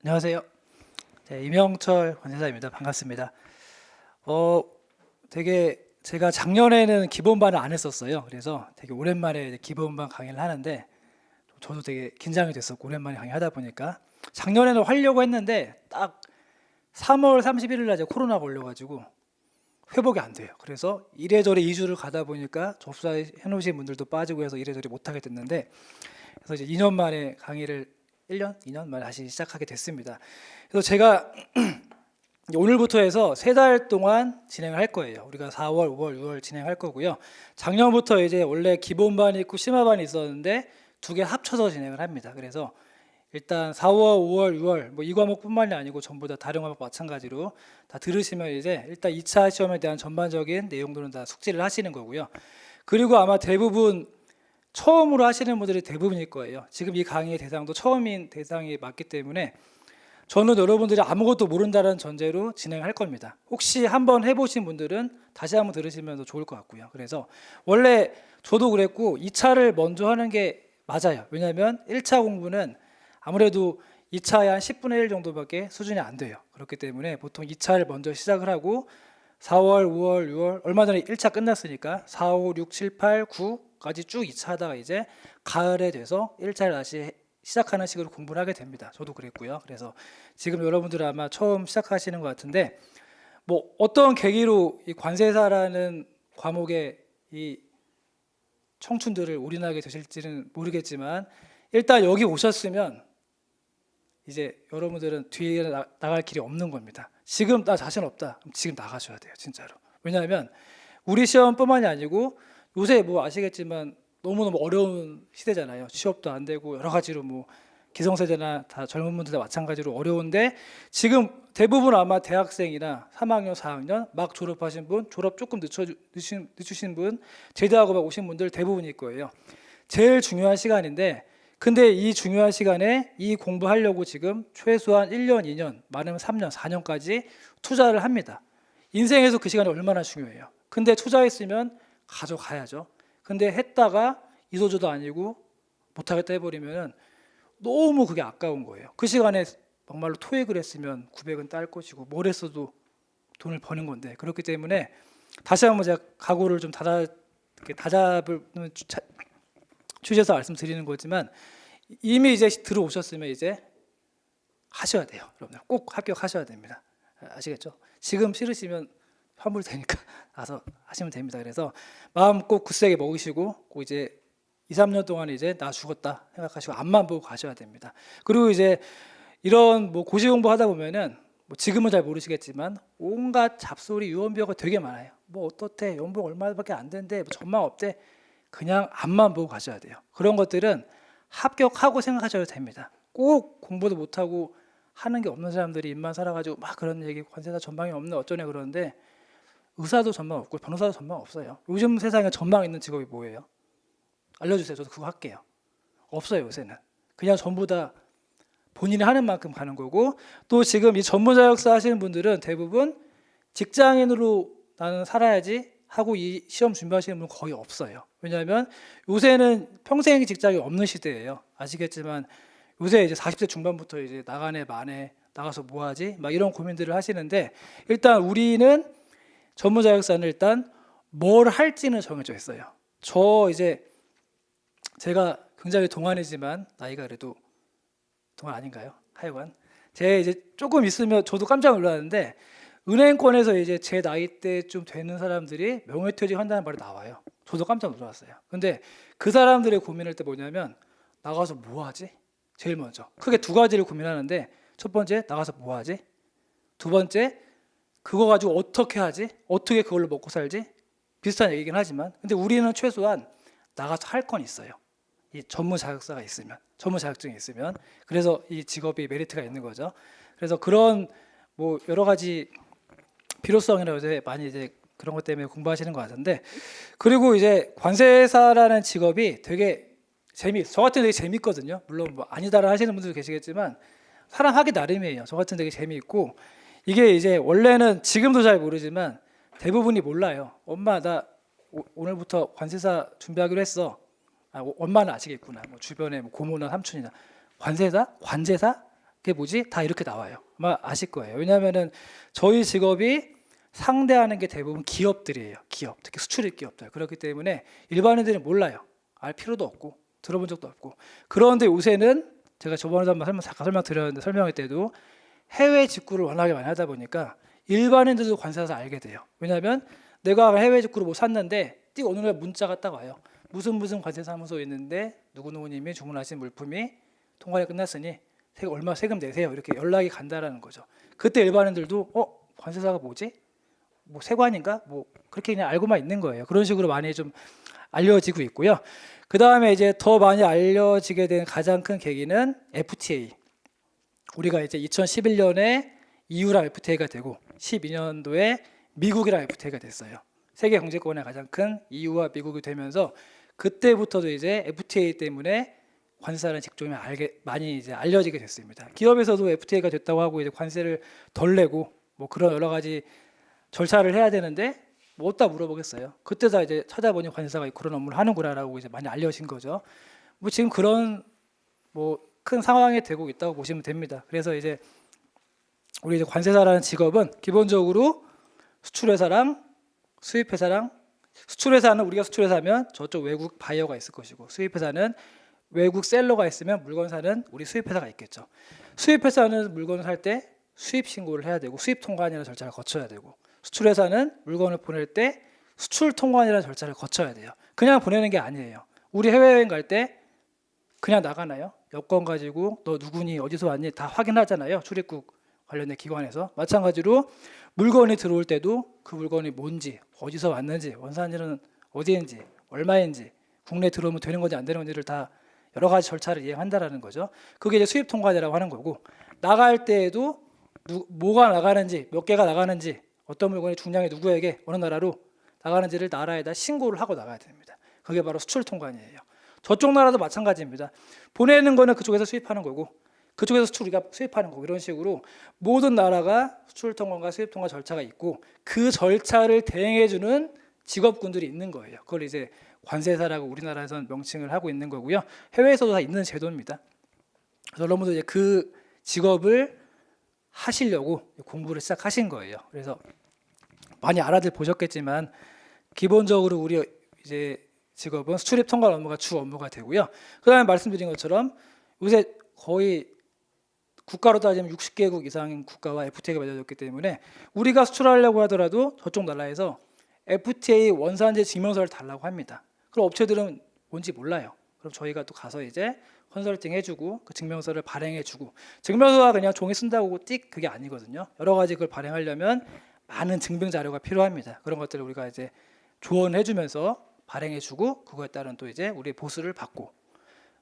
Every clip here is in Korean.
안녕하세요. 네, 이명철 관세사입니다. 반갑습니다. 되게 제가 작년에는 기본반을 안 했었어요. 그래서 되게 오랜만에 이제 기본반 강의를 하는데 저도 되게 긴장이 됐었고 오랜만에 강의하다 보니까 작년에는 하려고 했는데 딱 3월 31일 날 이제 코로나가 걸려가지고 회복이 안 돼요. 그래서 이래저래 2주를 가다 보니까 접수해 놓으신 분들도 빠지고 해서 이래저래 못하게 됐는데 그래서 이제 2년 만에 강의를 1년, 2년 만에 다시 시작하게 됐습니다. 그래서 제가 오늘부터 해서 3달 동안 진행을 할 거예요. 우리가 4월, 5월, 6월 진행할 거고요. 작년부터 이제 원래 기본반이 있고 심화반이 있었는데 두 개 합쳐서 진행을 합니다. 그래서 일단 4월, 5월, 6월 뭐 이 과목뿐만이 아니고 전부 다 다른 과목 마찬가지로 다 들으시면 이제 일단 2차 시험에 대한 전반적인 내용들은 다 숙지를 하시는 거고요. 그리고 아마 대부분 처음으로 하시는 분들이 대부분일 거예요. 지금 이 강의의 대상도 처음인 대상이 맞기 때문에 저는 여러분들이 아무것도 모른다는 전제로 진행할 겁니다. 혹시 한번 해보신 분들은 다시 한번 들으시면 더 좋을 것 같고요. 그래서 원래 저도 그랬고 2차를 먼저 하는 게 맞아요. 왜냐하면 1차 공부는 아무래도 2차의 한 10분의 1 정도밖에 수준이 안 돼요. 그렇기 때문에 보통 2차를 먼저 시작을 하고 4월, 5월, 6월 얼마 전에 1차 끝났으니까 4, 5, 6, 7, 8, 9까지 쭉 2차 하다가 이제 가을에 돼서 1차를 다시 시작하는 식으로 공부를 하게 됩니다. 저도 그랬고요. 그래서 지금 여러분들 아마 처음 시작하시는 것 같은데 뭐 어떤 계기로 이 관세사라는 과목에 이 청춘들을 올인하게 되실지는 모르겠지만 일단 여기 오셨으면 이제 여러분들은 뒤에 나갈 길이 없는 겁니다. 지금 나 자신 없다. 그럼 지금 나가셔야 돼요. 진짜로. 왜냐하면 우리 시험뿐만이 아니고 요새 뭐 아시겠지만 너무너무 어려운 시대잖아요. 취업도 안 되고 여러 가지로 뭐 기성세대나 다 젊은 분들 다 마찬가지로 어려운데 지금 대부분 아마 대학생이나 3학년, 4학년 막 졸업하신 분, 졸업 조금 늦추신 분, 제대하고 막 오신 분들 대부분일 거예요. 제일 중요한 시간인데 근데 이 중요한 시간에 이 공부하려고 지금 최소한 1년, 2년, 많으면 3년, 4년까지 투자를 합니다. 인생에서 그 시간이 얼마나 중요해요. 근데 투자했으면 가져가야죠. 근데 했다가 이도저도 아니고 못하겠다 해버리면 너무 그게 아까운 거예요. 그 시간에 정말로 토익을 했으면 900은 딸 것이고 뭘 했어도 돈을 버는 건데 그렇기 때문에 다시 한번 제가 각오를 좀 다잡을 취지에서 말씀드리는 거지만 이미 이제 들어오셨으면 이제 하셔야 돼요. 여러분들 꼭 합격하셔야 됩니다. 아시겠죠? 지금 싫으시면 환불되니까 나서 하시면 됩니다. 그래서 마음 꼭 굳세게 먹으시고 꼭 이제 2, 3년 동안 이제 나 죽었다 생각하시고 앞만 보고 가셔야 됩니다. 그리고 이제 이런 뭐 고시 공부 하다 보면은 뭐 지금은 잘 모르시겠지만 온갖 잡소리 유언비어가 되게 많아요. 뭐 어떻대 연봉 얼마밖에 안 된대 뭐 전망 없대 그냥 앞만 보고 가셔야 돼요. 그런 것들은 합격하고 생각하셔도 됩니다. 꼭 공부도 못하고 하는 게 없는 사람들이 입만 살아가지고 막 그런 얘기 관세사 전망이 없는 어쩌네 그러는데 의사도 전망 없고 변호사도 전망 없어요. 요즘 세상에 전망 있는 직업이 뭐예요? 알려주세요. 저도 그거 할게요. 없어요 요새는. 그냥 전부 다 본인이 하는 만큼 가는 거고 또 지금 이 전문 자격사 하시는 분들은 대부분 직장인으로 나는 살아야지 하고 이 시험 준비하시는 분 거의 없어요. 왜냐하면 요새는 평생 직장이 없는 시대예요. 아시겠지만 요새 이제 40대 중반부터 이제 나가네 마네 나가서 뭐 하지? 막 이런 고민들을 하시는데 일단 우리는 전문 자격사는 일단 뭘 할지는 정해져 있어요. 저 이제 제가 굉장히 동안이지만 나이가 그래도 동안 아닌가요? 하여간 제 이제 조금 있으면 저도 깜짝 놀랐는데 은행권에서 이제 제 나이 때 좀 되는 사람들이 명예퇴직 한다는 말이 나와요. 저도 깜짝 놀랐어요. 근데 그 사람들의 고민할 때 뭐냐면 나가서 뭐 하지? 제일 먼저 크게 두 가지를 고민하는데 첫 번째 나가서 뭐 하지? 두 번째 그거 가지고 어떻게 하지? 어떻게 그걸로 먹고 살지? 비슷한 얘기긴 하지만 근데 우리는 최소한 나가서 할 건 있어요. 이 전문 자격사가 있으면 전문 자격증이 있으면 그래서 이 직업이 메리트가 있는 거죠. 그래서 그런 뭐 여러 가지 필요성이나 요새 많이 이제 그런 것 때문에 공부하시는 것 같은데 그리고 이제 관세사라는 직업이 되게 저 같은 되게 재밌거든요. 물론 뭐 아니다라 하시는 분들도 계시겠지만 사람 하기 나름이에요. 저 같은 되게 재미있고 이게 이제 원래는 지금도 잘 모르지만 대부분이 몰라요. 엄마 나 오늘부터 관세사 준비하기로 했어. 엄마는 아시겠구나. 뭐 주변에 뭐 고모나 삼촌이나 관세사? 관제사? 그게 뭐지? 다 이렇게 나와요. 아마 아실 거예요. 왜냐하면은 저희 직업이 상대하는 게 대부분 기업들이에요. 기업, 특히 수출입 기업들. 그렇기 때문에 일반인들은 몰라요. 알 필요도 없고 들어본 적도 없고. 그런데 요새는 제가 저번에도 한번 잠깐 설명드렸는데 설명할 때도 해외 직구를 워낙에 많이 하다 보니까 일반인들도 관세사를 알게 돼요. 왜냐하면 내가 해외 직구를 뭐 샀는데 띡 어느 날 문자가 딱 와요. 무슨 관세사무소 있는데 누구누구님이 주문하신 물품이 통관이 끝났으니 얼마 세금 내세요. 이렇게 연락이 간다라는 거죠. 그때 일반인들도 관세사가 뭐지? 뭐 세관인가? 뭐 그렇게 그냥 알고만 있는 거예요. 그런 식으로 많이 좀 알려지고 있고요. 그 다음에 이제 더 많이 알려지게 된 가장 큰 계기는 FTA. 우리가 이제 2011년에 EU랑 FTA가 되고 12년도에 미국이랑 FTA가 됐어요. 세계 경제권의 가장 큰 EU와 미국이 되면서 그때부터도 이제 FTA 때문에 관세라는 직종이 많이 이제 알려지게 됐습니다. 기업에서도 FTA가 됐다고 하고 이제 관세를 덜 내고 뭐 그런 여러 가지 절차를 해야 되는데 뭐 어디다 물어보겠어요. 그때 다 이제 찾아보니 관세사가 그런 업무를 하는구나라고 이제 많이 알려진 거죠. 뭐 지금 그런 뭐 큰 상황이 되고 있다고 보시면 됩니다. 그래서 이제 우리 이제 관세사라는 직업은 기본적으로 수출회사랑 수입회사랑 수출회사는 우리가 수출회사면 저쪽 외국 바이어가 있을 것이고 수입회사는 외국 셀러가 있으면 물건사는 우리 수입회사가 있겠죠. 수입회사는 물건을 살 때 수입 신고를 해야 되고 수입 통관이라는 절차를 거쳐야 되고 수출회사는 물건을 보낼 때 수출 통관이라는 절차를 거쳐야 돼요. 그냥 보내는 게 아니에요. 우리 해외여행 갈 때 그냥 나가나요? 여권 가지고 너 누구니 어디서 왔니 다 확인하잖아요. 출입국 관련된 기관에서. 마찬가지로 물건이 들어올 때도 그 물건이 뭔지 어디서 왔는지 원산지는 어디인지 얼마인지 국내에 들어오면 되는 건지 안 되는 건지를 다 여러 가지 절차를 이행한다라는 거죠. 그게 이제 수입 통관이라고 하는 거고 나갈 때에도 뭐가 나가는지 몇 개가 나가는지 어떤 물건이 중량이 누구에게 어느 나라로 나가는지를 나라에다 신고를 하고 나가야 됩니다. 그게 바로 수출 통관이에요. 저쪽 나라도 마찬가지입니다. 보내는 거는 그쪽에서 수입하는 거고 그쪽에서 수출 우리가 수입하는 거고 이런 식으로 모든 나라가 수출 통관과 수입 통관 절차가 있고 그 절차를 대행해주는 직업군들이 있는 거예요. 그걸 이제 관세사라고 우리나라에서는 명칭을 하고 있는 거고요. 해외에서도 다 있는 제도입니다. 그래서 여러분도 이제 그 직업을 하시려고 공부를 시작하신 거예요. 그래서 많이 알아들 보셨겠지만 기본적으로 우리 이제 직업은 수출입 통관 업무가 주 업무가 되고요. 그다음에 말씀드린 것처럼 요새 거의 국가로 따지면 60개국 이상인 국가와 FTA가 맺어졌기 때문에 우리가 수출하려고 하더라도 저쪽 나라에서 FTA 원산지 증명서를 달라고 합니다. 그럼 업체들은 뭔지 몰라요. 그럼 저희가 또 가서 이제 컨설팅 해주고 그 증명서를 발행해주고 증명서가 그냥 종이 쓴다고 띡 그게 아니거든요. 여러 가지 그걸 발행하려면 많은 증빙 자료가 필요합니다. 그런 것들을 우리가 이제 조언해주면서 발행해주고 그거에 따른 또 이제 우리 보수를 받고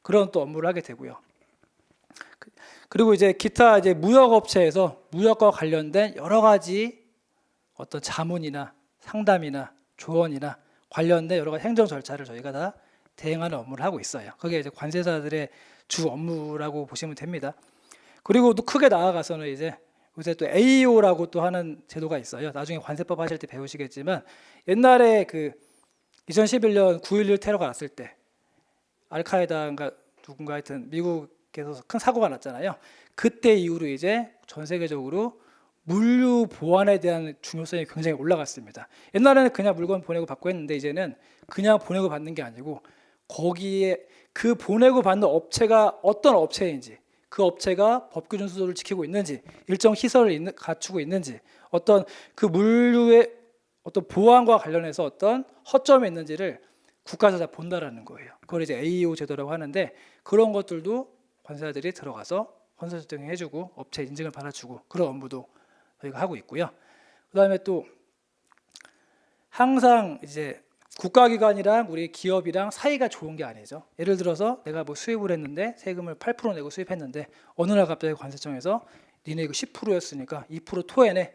그런 또 업무를 하게 되고요. 그리고 이제 기타 이제 무역업체에서 무역과 관련된 여러 가지 어떤 자문이나 상담이나 조언이나 관련된 여러 가지 행정 절차를 저희가 다 대행하는 업무를 하고 있어요. 그게 이제 관세사들의 주 업무라고 보시면 됩니다. 그리고 또 크게 나아가서는 이제 요새 또 AEO라고 또 하는 제도가 있어요. 나중에 관세법 하실 때 배우시겠지만 옛날에 그 2011년 9.11 테러가 났을 때 알카에다인가 누군가 하여튼 미국에서 큰 사고가 났잖아요. 그때 이후로 이제 전 세계적으로 물류 보안에 대한 중요성이 굉장히 올라갔습니다. 옛날에는 그냥 물건 보내고 받고 했는데 이제는 그냥 보내고 받는 게 아니고 거기에 그 보내고 받는 업체가 어떤 업체인지 그 업체가 법규 준수를 지키고 있는지 일정 시설을 갖추고 있는지 어떤 그 물류의 어떤 보안과 관련해서 어떤 허점이 있는지를 국가에서 다 본다라는 거예요. 그걸 이제 AEO 제도라고 하는데 그런 것들도 관세사들이 들어가서 컨설팅 해주고 업체 인증을 받아주고 그런 업무도 저희가 하고 있고요. 그다음에 또 항상 이제 국가기관이랑 우리 기업이랑 사이가 좋은 게 아니죠. 예를 들어서 내가 뭐 수입을 했는데 세금을 8% 내고 수입했는데 어느 날 갑자기 관세청에서 니네 이거 10%였으니까 2% 토해내.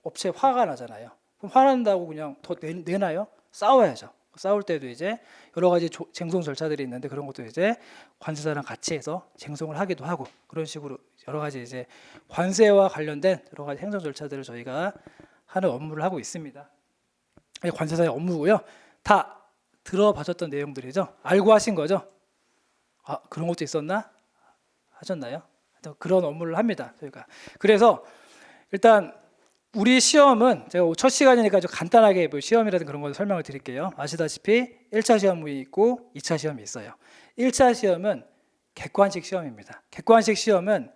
업체 화가 나잖아요. 그럼 화난다고 그냥 더 내나요? 싸워야죠. 싸울 때도 이제 여러 가지 쟁송 절차들이 있는데 그런 것도 이제 관세사랑 같이 해서 쟁송을 하기도 하고 그런 식으로 여러 가지 이제 관세와 관련된 여러 가지 행정 절차들을 저희가 하는 업무를 하고 있습니다. 이게 관세사의 업무고요. 다 들어봐셨던 내용들이죠. 알고 하신 거죠? 아 그런 것도 있었나? 하셨나요? 그런 업무를 합니다. 저희가. 그래서 일단 우리 시험은 제가 첫 시간이니까 좀 간단하게 뭐 시험이라든 그런 걸 설명을 드릴게요. 아시다시피 1차 시험이 있고 2차 시험이 있어요. 1차 시험은 객관식 시험입니다. 객관식 시험은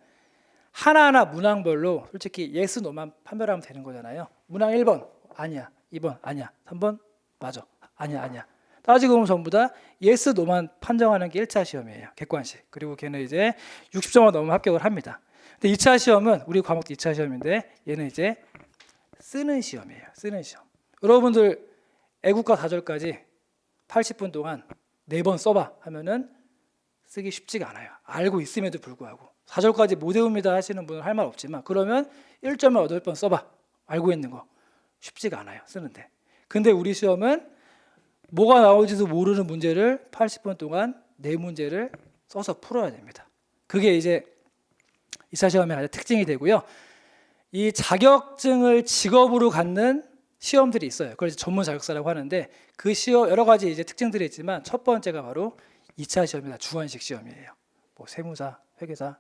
하나하나 문항별로 솔직히 yes, no만 판별하면 되는 거잖아요. 문항 1번 아니야, 2번 아니야, 3번 맞아, 아니야, 아니야. 따지고 보면 전부 다 yes, no만 판정하는 게 1차 시험이에요. 객관식. 그리고 걔는 이제 60점을 넘으면 합격을 합니다. 근데 2차 시험은 우리 과목도 2차 시험인데 얘는 이제 쓰는 시험이에요. 쓰는 시험. 여러분들 애국가 4절까지 80분 동안 4번 써봐 하면은 쓰기 쉽지가 않아요. 알고 있음에도 불구하고 4절까지 못 외웁니다 하시는 분은 할 말 없지만 그러면 1점을 8번 써봐. 알고 있는 거 쉽지가 않아요. 쓰는데. 근데 우리 시험은 뭐가 나올지도 모르는 문제를 80분 동안 4문제를 써서 풀어야 됩니다. 그게 이제 2차 시험의 가장 특징이 되고요. 이 자격증을 직업으로 갖는 시험들이 있어요. 그걸 이제 전문 자격사라고 하는데 그 시험 여러 가지 이제 특징들이 있지만 첫 번째가 바로 2차 시험이다. 주관식 시험이에요. 뭐 세무사, 회계사,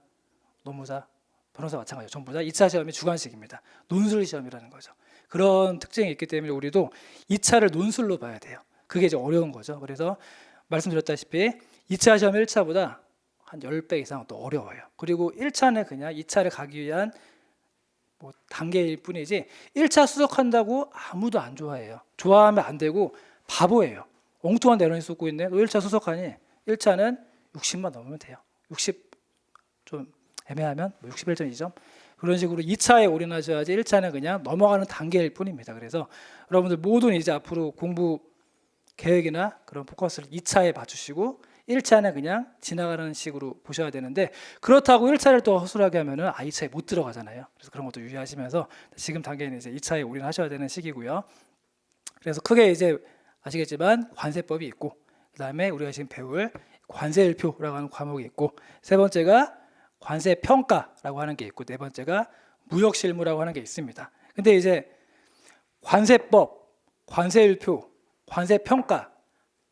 노무사, 변호사 마찬가지죠. 전부 다 2차 시험이 주관식입니다. 논술 시험이라는 거죠. 그런 특징이 있기 때문에 우리도 2차를 논술로 봐야 돼요. 그게 이제 어려운 거죠. 그래서 말씀드렸다시피 2차 시험 1차보다 한 10배 이상 더 어려워요. 그리고 1차는 그냥 2차를 가기 위한 뭐 단계일 뿐이지 1차 수석한다고 아무도 안 좋아해요. 좋아하면 안 되고 바보예요. 엉뚱한 내론이 쏟고 있네. 너 1차 수석하니? 1차는 60만 넘으면 돼요. 60 좀 애매하면 뭐 61.2점 그런 식으로 2차에 올인하셔야지 1차는 그냥 넘어가는 단계일 뿐입니다. 그래서 여러분들 모든 이제 앞으로 공부 계획이나 그런 포커스를 2차에 맞추시고 1차는 그냥 지나가는 식으로 보셔야 되는데 그렇다고 1차를 또 허술하게 하면은 2차에 못 들어가잖아요. 그래서 그런 것도 유의하시면서 지금 단계는 이제 2차에 올인하셔야 되는 시기고요. 그래서 크게 이제 아시겠지만 관세법이 있고 그다음에 우리가 지금 배울 관세일표라고 하는 과목이 있고 세 번째가 관세평가라고 하는 게 있고 네 번째가 무역실무라고 하는 게 있습니다. 근데 이제 관세법, 관세일표, 관세평가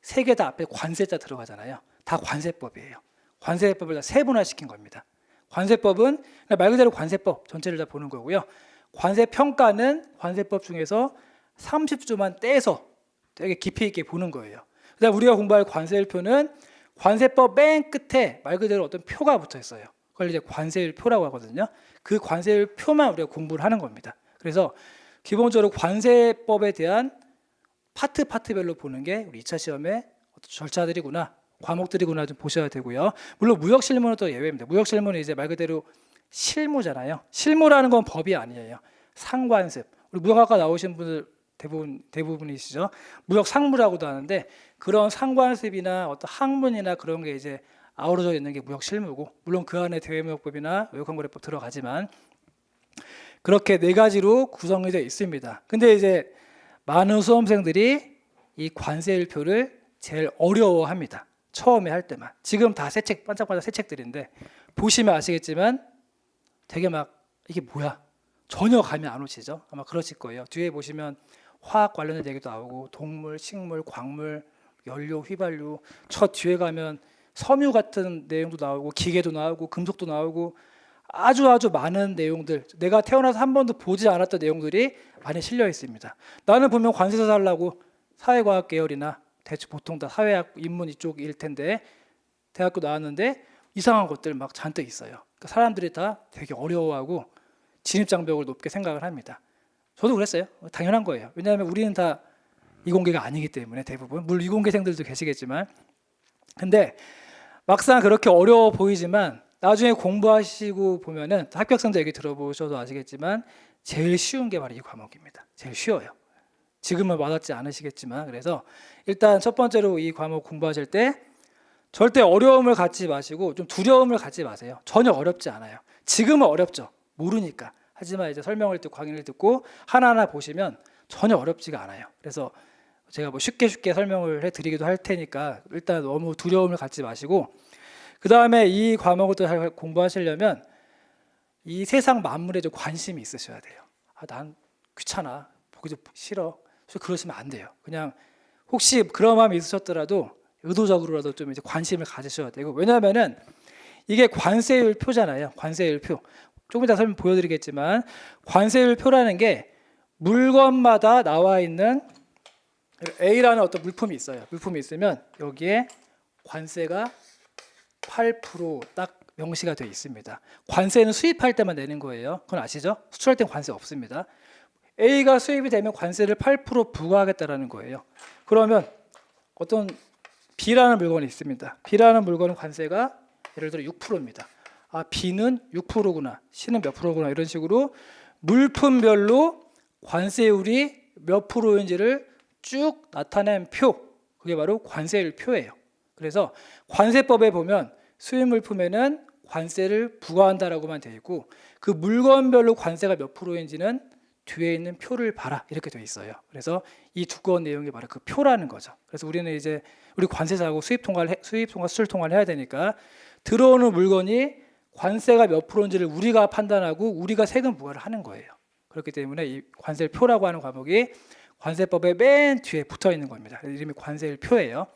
세 개 다 앞에 관세자 들어가잖아요. 다 관세법이에요. 관세법을 다 세분화시킨 겁니다. 관세법은 말 그대로 관세법 전체를 다 보는 거고요. 관세평가는 관세법 중에서 30조만 떼서 되게 깊이 있게 보는 거예요. 그다음 우리가 공부할 관세일표는 관세법 맨 끝에 말 그대로 어떤 표가 붙어 있어요. 그걸 이제 관세일표라고 하거든요. 그 관세일표만 우리가 공부를 하는 겁니다. 그래서 기본적으로 관세법에 대한 파트별로 보는 게 우리 2차 시험의 절차들이구나, 과목들이구나 좀 보셔야 되고요. 물론 무역실무는 또 예외입니다. 무역실무는 이제 말 그대로 실무잖아요. 실무라는 건 법이 아니에요. 상관습. 우리 무역학과 나오신 분들 대부분이시죠. 무역상무라고도 하는데 그런 상관습이나 어떤 학문이나 그런 게 이제 아우러져 있는 게 무역실무고 물론 그 안에 대외무역법이나 외국환거래법 들어가지만 그렇게 네 가지로 구성이 되어 있습니다. 근데 이제 많은 수험생들이 이 관세일표를 제일 어려워합니다. 처음에 할 때만. 지금 다 새 책, 반짝반짝 새 책들인데 보시면 아시겠지만 되게 막 이게 뭐야? 전혀 감이 안 오시죠? 아마 그러실 거예요. 뒤에 보시면 화학 관련된 얘기도 나오고 동물, 식물, 광물, 연료, 휘발유 저 뒤에 가면 섬유 같은 내용도 나오고 기계도 나오고 금속도 나오고 아주 많은 내용들 내가 태어나서 한 번도 보지 않았던 내용들이 많이 실려 있습니다. 나는 분명 관세사 하려고 사회과학 계열이나 대충 보통 다 사회학 인문 이쪽일 텐데 대학교 나왔는데 이상한 것들 막 잔뜩 있어요. 그러니까 사람들이 다 되게 어려워하고 진입장벽을 높게 생각을 합니다. 저도 그랬어요. 당연한 거예요. 왜냐하면 우리는 다 이공계가 아니기 때문에 대부분 물론 이공계생들도 계시겠지만 근데 막상 그렇게 어려워 보이지만 나중에 공부하시고 보면은 합격생들 얘기 들어보셔도 아시겠지만 제일 쉬운 게 바로 이 과목입니다. 제일 쉬워요. 지금은 와닿지 않으시겠지만 그래서 일단 첫 번째로 이 과목 공부하실 때 절대 어려움을 갖지 마시고 좀 두려움을 갖지 마세요. 전혀 어렵지 않아요. 지금은 어렵죠. 모르니까. 하지만 이제 설명을 듣고 강의를 듣고 하나하나 보시면 전혀 어렵지가 않아요. 그래서 제가 뭐 쉽게 설명을 해드리기도 할 테니까 일단 너무 두려움을 갖지 마시고 그 다음에 이 과목을 또 잘 공부하시려면 이 세상 만물에 좀 관심이 있으셔야 돼요. 난 귀찮아, 보기 좀 싫어. 그러시면 안 돼요. 그냥 혹시 그런 마음이 있으셨더라도 의도적으로라도 좀 이제 관심을 가지셔야 되고 왜냐하면은 이게 관세율 표잖아요. 관세율 표. 조금 이따 설명 보여드리겠지만 관세율 표라는 게 물건마다 나와 있는 A라는 어떤 물품이 있어요. 물품이 있으면 여기에 관세가 8% 딱 명시가 되어 있습니다. 관세는 수입할 때만 내는 거예요. 그건 아시죠? 수출할 땐 관세 없습니다. A가 수입이 되면 관세를 8% 부과하겠다라는 거예요. 그러면 어떤 B라는 물건이 있습니다. B라는 물건은 관세가 예를 들어 6%입니다. 아, B는 6%구나. C는 몇 프로구나. 이런 식으로 물품별로 관세율이 몇 프로인지를 쭉 나타낸 표. 그게 바로 관세율 표예요. 그래서 관세법에 보면 수입 물품에는 관세를 부과한다라고만 되어 있고 그 물건별로 관세가 몇 프로인지는 뒤에 있는 표를 봐라 이렇게 되어 있어요. 그래서 이 두꺼운 내용이 바로 그 표라는 거죠. 그래서 우리는 이제 우리 관세자하고 수입 통과 수출 통과를 해야 되니까 들어오는 물건이 관세가 몇 프로인지를 우리가 판단하고 우리가 세금 부과를 하는 거예요. 그렇기 때문에 이 관세율 표라고 하는 과목이 관세법의 맨 뒤에 붙어 있는 겁니다. 이름이 관세율 표예요.